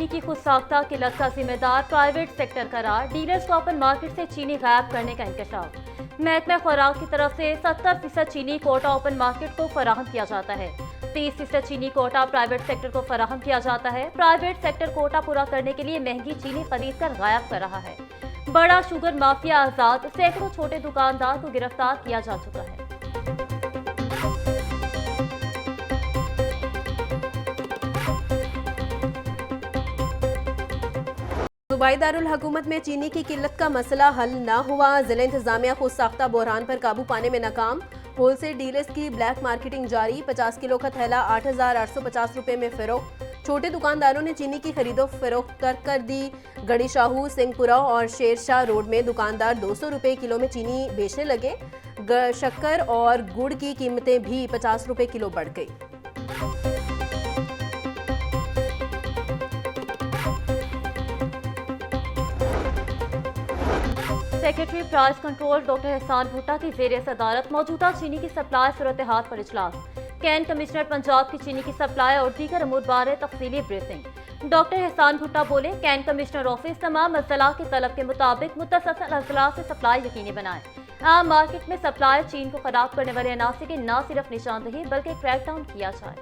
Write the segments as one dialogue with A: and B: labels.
A: की खुद साख्ता किल्लत का जिम्मेदार प्राइवेट सेक्टर करार, डीलर्स को ओपन मार्केट से चीनी गायब करने का इंकशाफ। महकमा खुराक की तरफ से 70% चीनी कोटा ओपन मार्केट को फराहम किया जाता है। 30% चीनी कोटा प्राइवेट सेक्टर को फराहम किया जाता है। प्राइवेट सेक्टर कोटा पूरा करने के लिए महंगी चीनी खरीद कर गायब कर रहा है। बड़ा शुगर माफिया आजाद, सैकड़ों छोटे दुकानदार को गिरफ्तार किया जा चुका है।
B: सूबाई दारुल हुकूमत में चीनी की किल्लत का मसला हल न हुआ। जिला इंतजामिया खुद साख्ता बहरान पर काबू पाने में नाकाम। होलसेल डीलर्स की ब्लैक मार्केटिंग जारी। 50 किलो का थैला 8,850 रुपए में फरोख्त। छोटे दुकानदारों ने चीनी की खरीदो फरोख्त तर्क कर दी। गढ़ी शाहू, सिंहपुरा और शेरशाह रोड में दुकानदार 200 रुपए किलो में चीनी बेचने लगे। शक्कर और गुड़ की कीमतें भी 50 रुपए किलो बढ़ गई।
A: सेक्रेटरी प्राइस कंट्रोल डॉक्टर एहसान भुट्टा की ज़ेर सदारत मौजूदा चीनी की सप्लाई सूरत हाल पर इजलास। कैन कमिश्नर पंजाब की चीनी की सप्लाई और दीगर अमूर बारे तफसीली ब्रीफिंग। डॉक्टर एहसान भुट्टा बोले, कैन कमिश्नर ऑफिस तमाम अजला के तलब के मुताबिक मुतसलसल अजला से सप्लाई यकीनी बनाए। आम मार्केट में सप्लाई चीन को खराब करने वाले अनासर की न सिर्फ निशानदही बल्कि क्रैकडाउन किया जाए।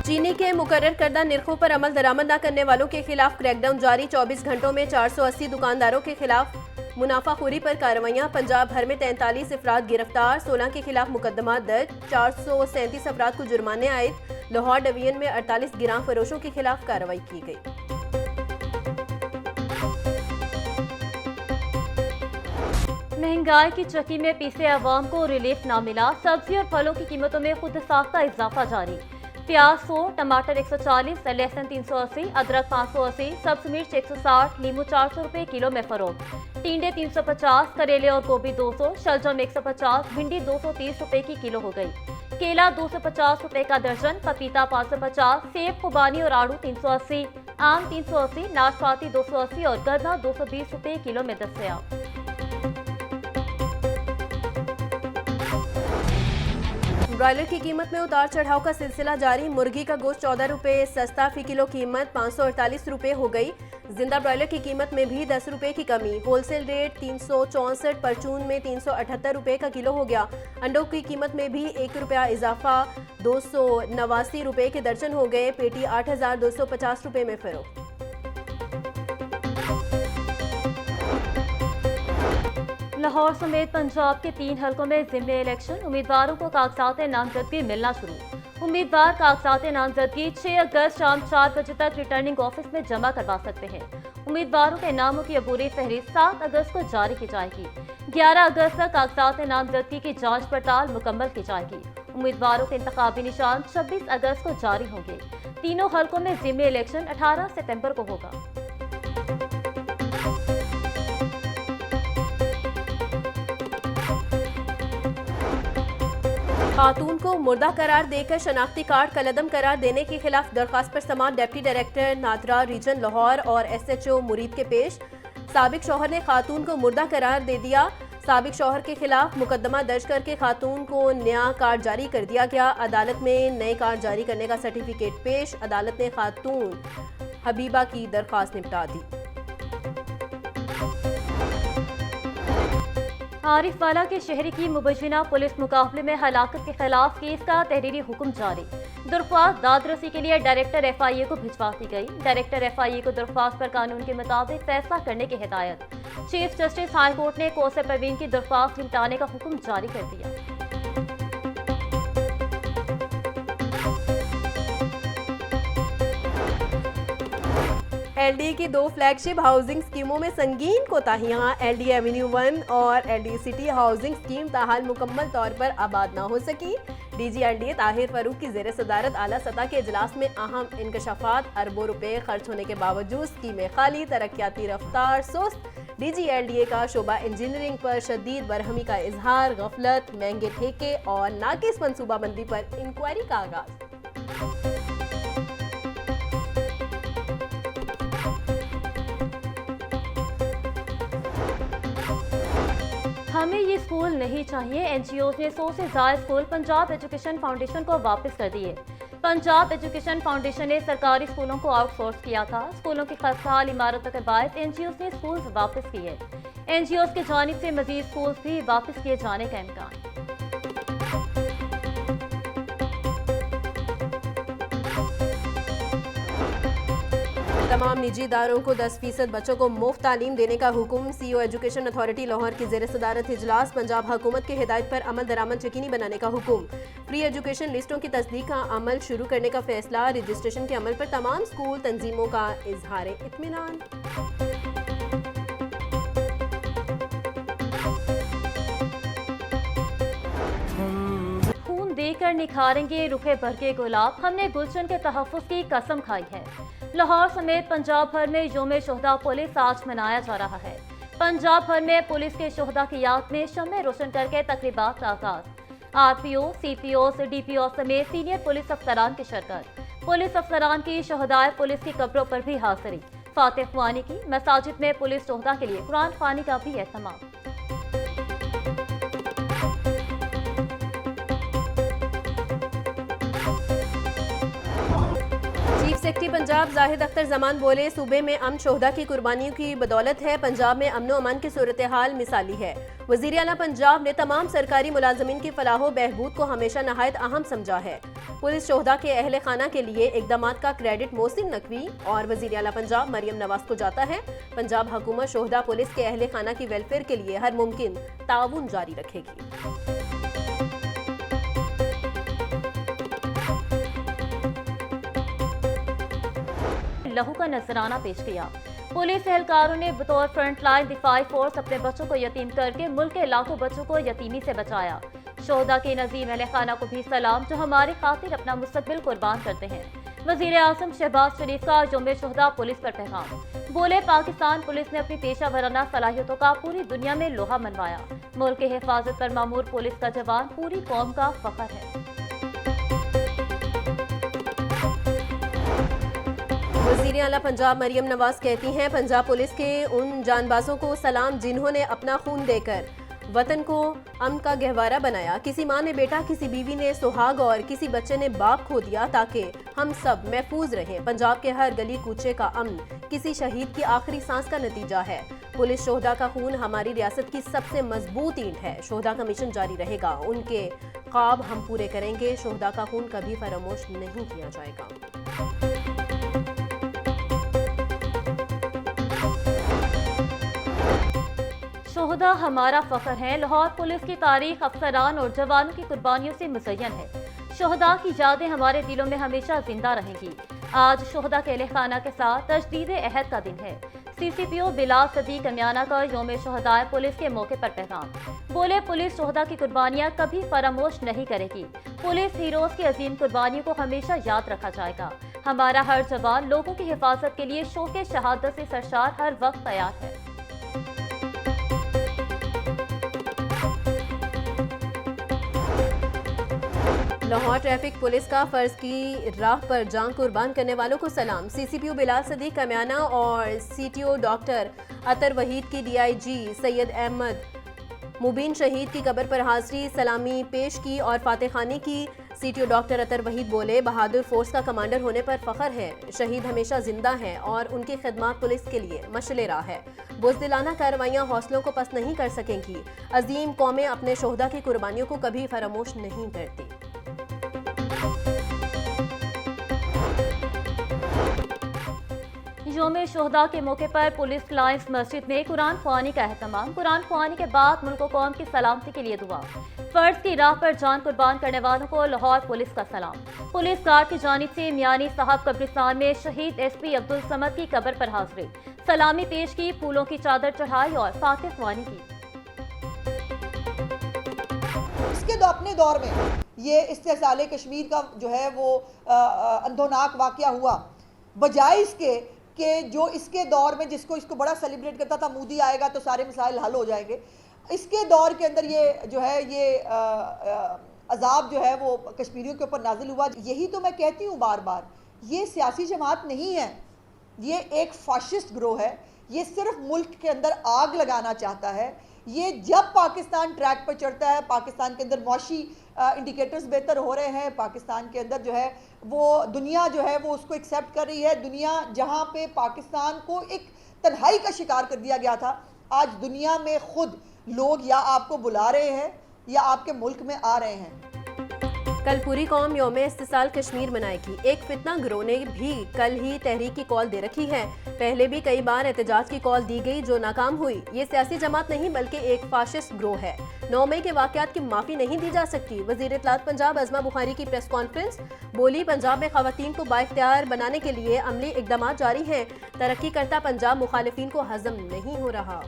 B: चीनी के मुकर्रर करदा निर्खों पर अमल दरामद न करने वालों के खिलाफ क्रैकडाउन जारी। 24 घंटों में 480 दुकानदारों के खिलाफ मुनाफाखोरी पर कार्रवाइयां। पंजाब भर में 43 अफराद गिरफ्तार, 16 के खिलाफ मुकदमा दर्ज। 437 अफराद को जुर्माने आयद। लाहौर डिवीजन में 48 गिरां फरोशों के खिलाफ कार्रवाई की गई।
A: महंगाई की चक्की में पीसे अवाम को रिलीफ ना मिला। सब्जी और फलों की कीमतों में खुद साख्ता इजाफा जारी। प्याज 100, टमाटर 140, लहसुन 380, अदरक 580, सब्ज मिर्च 160, नींबू 400 रुपए किलो में फरोख्त। टिंडे 350, करेले और गोभी 200, शलजम 150, भिंडी 230 रुपए की किलो हो गई। केला 250 रुपए का दर्जन, पपीता 550, सेब, खुबानी और आड़ू 380, आम 380, नाशपाती 280 और गन्ना 220 रुपए किलो में दस्तयाब।
B: ब्रॉयलर की कीमत में उतार चढ़ाव का सिलसिला जारी। मुर्गी का गोश्त 14 रुपए सस्ता, फी किलो कीमत 548 रुपए हो गई। जिंदा ब्रॉयलर की कीमत में भी 10 रुपए की कमी। होलसेल रेट 364, परचून में 378 रुपए का किलो हो गया। अंडों की कीमत में भी 1 रुपया इजाफा, 289 रुपए के दर्जन हो गए। पेटी 8,250 रुपए में फरोख्त।
A: लाहौर समेत पंजाब के 3 हलकों में ज़िमनी इलेक्शन। उम्मीदवारों को कागजात नामजदगी मिलना शुरू। उम्मीदवार कागजात नामजदगी 6 अगस्त शाम 4 बजे तक रिटर्निंग ऑफिस में जमा करवा सकते हैं। उम्मीदवारों के नामों की अबूरी फहरिस्त 7 अगस्त को जारी की जाएगी। 11 अगस्त तक कागजात नामजदगी की जांच पड़ताल मुकम्मल की जाएगी। उम्मीदवारों के इंतखाबी निशान 26 अगस्त को जारी होंगे। तीनों हलकों में ज़िमनी इलेक्शन 18 सितंबर को होगा।
B: खातून को मुर्दा करार देकर शनाख्ती कार्ड कलअदम करार देने के खिलाफ दरखास्त पर समाअत deputy director NADRA region Lahore और SHO मुरीद के पेश। साबिक शौहर ने खातून को मुर्दा करार दे दिया। साबिक शौहर के खिलाफ मुकदमा दर्ज करके खातून को नया कार्ड जारी कर दिया गया। अदालत में नए कार्ड जारी करने का सर्टिफिकेट पेश। अदालत ने खातून हबीबा की दरखास्त निपटा दी।
A: आरिफ वाला के शहरी की मुबैना पुलिस मुकाबले में हलाकत के खिलाफ केस का तहरीरी हुक्म जारी। दरख्वास्त दादरसी के लिए डायरेक्टर FIA को भिजवा दी गई। डायरेक्टर FIA को दरख्वास्त पर कानून के मुताबिक फैसला करने की हिदायत। चीफ जस्टिस हाई कोर्ट ने कौसर परवीन की दरख्वास्त निपटाने का हुक्म जारी कर दिया।
B: LDA की 2 फ्लैगशिप हाउसिंग स्कीमों में संगीन कोताहियां। LDA एवेन्यू 1 और LDA सिटी हाउसिंग स्कीम ताहाल मुकम्मल तौर पर आबाद न हो सकी। DG LDA ताहिर फरूक की ज़ेर सदारत आला सतह के इजलास में अहम इंकशाफात। अरबों रुपए खर्च होने के बावजूद स्कीमें खाली, तरक्याती रफ्तार सुस्त। DG LDA का शोबा इंजीनियरिंग पर शदीद बरहमी का इजहार। गफलत, महंगे ठेके और नाकिस मनसूबाबंदी पर इंक्वायरी का आगाज।
A: हमें ये स्कूल नहीं चाहिए। एनजीओ ने 100 से ज्यादा स्कूल पंजाब एजुकेशन फाउंडेशन को वापस कर दिए। पंजाब एजुकेशन फाउंडेशन ने सरकारी स्कूलों को आउटसोर्स किया था। स्कूलों की खस्ताहाल इमारतों के बायस एनजीओ ने स्कूल वापस किए। एनजीओ की जानिब से मजीद स्कूल भी वापस किए जाने का इम्कान।
B: तमाम निजी इदारों को 10% बच्चों को मुफ्त तालीम देने का हुक्म। सीईओ एजुकेशन अथॉरिटी लाहौर की ज़ेर सदारत इजलास। पंजाब हुकूमत की हिदायत पर अमल दरामद यकीनी बनाने का हुक्म। फ्री एजुकेशन लिस्टों की तस्दीक का अमल शुरू करने का फैसला। रजिस्ट्रेशन के अमल पर तमाम स्कूल तंजीमों का इजहार इत्मीनान।
A: खून देकर निखारेंगे रुखे भर के गुलाब, हमने गुलशन के तहफ़्फ़ुज़ की कसम खाई है। लाहौर समेत पंजाब भर में यौम शोहदा पुलिस आज मनाया जा रहा है। पंजाब भर में पुलिस के शोहदा की याद में शम्में रोशन करके तकरीबात का आगाज। आरपीओ, सीपीओ, डीपीओ समेत सीनियर पुलिस अफसरान की शिरकत। पुलिस अफसरान की शोहदाए पुलिस की कब्रों पर भी हाजिरी। फातिह ख्वानी की। मसाजिद में पुलिस शोहदा के लिए कुरान ख्वानी का भी एहतमाम।
B: चीफ सेक्रेटरी पंजाब जाहिद अख्तर जमान बोले, सूबे में अमन शोहदा की कुर्बानियों की बदौलत है। पंजाब में अमन व अमान की सूरत हाल मिसाली है। वज़ीर आला पंजाब ने तमाम सरकारी मुलाजमीन की फलाह बहबूद को हमेशा नहायत अहम समझा है। पुलिस शोहदा के अहल खाना के लिए इकदामात का क्रेडिट मोहसिन नकवी और वज़ीर आला पंजाब मरियम नवाज को जाता है। पंजाब हुकूमत शोहदा पुलिस के अहल खाना की वेलफेयर के लिए हर मुमकिन ताउन जारी रखेगी।
A: लहू का नजराना पेश किया। पुलिस एहलकारों ने बतौर फ्रंटलाइन दिफाई फोर्स अपने बच्चों को यतीम करके मुल्क के लाखों बच्चों को यतीमी से बचाया। शोहदा के नजीम अहले खाना को भी सलाम, जो हमारी खातिर अपना मुस्तकबिल कुर्बान करते हैं। वजीर आजम शहबाज शरीफ का यौम शोहदा पुलिस पर पैगाम। बोले, पाकिस्तान पुलिस ने अपनी पेशा वराना सलाहियतों का पूरी दुनिया में लोहा मनवाया। मुल्क की हिफाजत पर मामूर पुलिस का जवान पूरी कौम का फख्र है।
B: वज़ीर आला पंजाब मरियम नवाज कहती हैं, पंजाब पुलिस के उन जानबाजों को सलाम जिन्होंने अपना खून देकर वतन को अमन का गहवारा बनाया। किसी माँ ने बेटा, किसी बीवी ने सुहाग और किसी बच्चे ने बाप खो दिया ताकि हम सब महफूज रहें। पंजाब के हर गली कूचे का अमन किसी शहीद की आखिरी सांस का नतीजा है। पुलिस शोहदा का खून हमारी रियासत की सबसे मजबूत ईंट है। शोहदा का मिशन जारी रहेगा, उनके ख्वाब हम पूरे करेंगे। शोहदा का खून कभी फरामोश नहीं किया जाएगा।
A: शोहदा हमारा फख्र है। लाहौर पुलिस की तारीख अफसरान और जवानों की कुर्बानियों से मुज़य्यन है। शोहदा की यादें हमारे दिलों में हमेशा जिंदा रहेंगी। आज शोहदा के अहले खाना के साथ तजदीद अहद का दिन है। सीसीपीओ बिलाल सदीक अमियाना का यौम शोहदा पुलिस के मौके पर पैगाम। बोले, पुलिस शोहदा की कुर्बानियां कभी फरामोश नहीं करेगी। पुलिस हीरोज की अजीम कुर्बानियों को हमेशा याद रखा जाएगा। हमारा हर जवान लोगों की हिफाजत के लिए शौक़े शहादत से सरशार हर वक्त तैयार है।
B: लाहौर ट्रैफिक पुलिस का फर्ज की राह पर जान कुर्बान करने वालों को सलाम। सीसीपीओ बिलाल सदीक अमियाना और सीटीओ डॉक्टर अतर वहीद की डीआईजी सैयद अहमद मुबीन शहीद की कब्र पर हाजिरी सलामी पेश की और फातिह खानी की। सीटीओ डॉक्टर अतर वहीद बोले, बहादुर फोर्स का कमांडर होने पर फख्र है। शहीद हमेशा जिंदा हैं और उनकी खिदमत पुलिस के लिए मशअले राह है। बुज़दिलाना कार्रवाइयाँ हौसलों को पस्त नहीं कर सकेंगी। अजीम कौमें अपने शोहदा की कुर्बानियों को कभी फरामोश नहीं करती।
A: यौम शोहदा के मौके पर पुलिस लाइन्स मस्जिद में कुरान ख्वानी का एहतमाम। कुरान ख्वानी के बाद मुल्क कौम की सलामती के लिए दुआ। फर्ज की राह पर जान कुर्बान करने वालों को लाहौर पुलिस का सलाम। पुलिस गार्ड की जानिब से मियानी साहब कब्रिस्तान में शहीद एसपी अब्दुल समद की कब्र पर हाजिरी सलामी पेश की, फूलों की चादर चढ़ाई और फातिह ख्वानी की।
C: इसके अपने दौर में ये इस्तेसाले कश्मीर का जो है वो अंधोनाक वाकया हुआ, बजाय इसके कि जो इसके दौर में इसको बड़ा सेलिब्रेट करता था, मोदी आएगा तो सारे मसाइल हल हो जाएंगे। इसके दौर के अंदर ये जो है ये अजाब जो है वो कश्मीरियों के ऊपर नाजिल हुआ। यही तो मैं कहती हूँ बार बार, ये सियासी जमात नहीं है, ये एक फाशिस्ट ग्रोह है। ये सिर्फ मुल्क के अंदर आग लगाना चाहता है। ये जब पाकिस्तान ट्रैक पर चढ़ता है, पाकिस्तान के अंदर मौशी इंडिकेटर्स बेहतर हो रहे हैं, पाकिस्तान के अंदर जो है वो दुनिया जो है वो उसको एक्सेप्ट कर रही है। दुनिया जहाँ पे पाकिस्तान को एक तन्हाई का शिकार कर दिया गया था, आज दुनिया में खुद लोग या आपको बुला रहे हैं या आपके मुल्क में आ रहे हैं।
B: कल पूरी कौम यौम इस्तिसाल कश्मीर मनाएगी। एक फितना गिरोह ने भी कल ही तहरीक की कॉल दे रखी है। पहले भी कई बार एहतजाज की कॉल दी गई जो नाकाम हुई। ये सियासी जमात नहीं बल्कि एक फाशिस्ट गिरोह है। 9 मई के वाकयात की माफी नहीं दी जा सकती। वजीर इत्तलात पंजाब अज़मा बुखारी की प्रेस कॉन्फ्रेंस, बोली पंजाब में खवातीन को बाइख्तियार बनाने के लिए अमली इकदाम जारी हैं। तरक्की करता पंजाब मुखालिफिन को हजम नहीं हो रहा।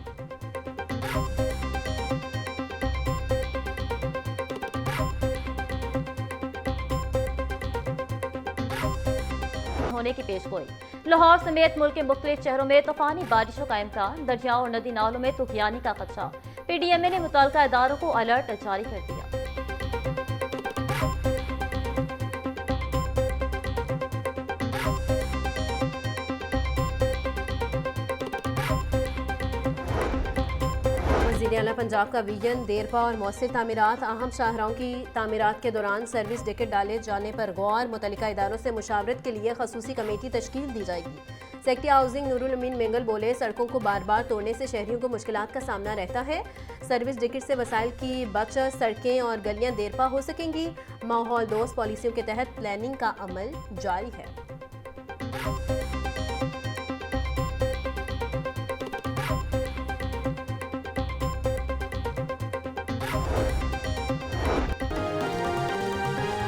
A: होने की पेशगोई। लाहौर समेत मुल्क के मुख्तलिफ शहरों में तूफानी बारिशों का इम्कान, दरियाओं और नदी नालों में तूफानी का खदशा। PDMA ने मुतल्लिका इदारों को अलर्ट जारी कर दिया।
B: वज़ीर आला पंजाब का विजन, देरपा और मौसर तामीरात, अहम शाहराहों की तामीरात के दौरान सर्विस डिकट डाले जाने पर गौर। मुतल्लिका इदारों से मुशावरत के लिए खसूसी कमेटी तश्कील दी जाएगी। सेक्रेटरी हाउसिंग नूरुल अमीन मेंगल बोले, सड़कों को बार बार तोड़ने से शहरियों को मुश्किलात का सामना रहता है। सर्विस डिकट से वसाइल की बचत, सड़कें और गलियां देरपा हो सकेंगी। माहौल दोस्त पॉलिसियों के तहत प्लानिंग का अमल जारी है।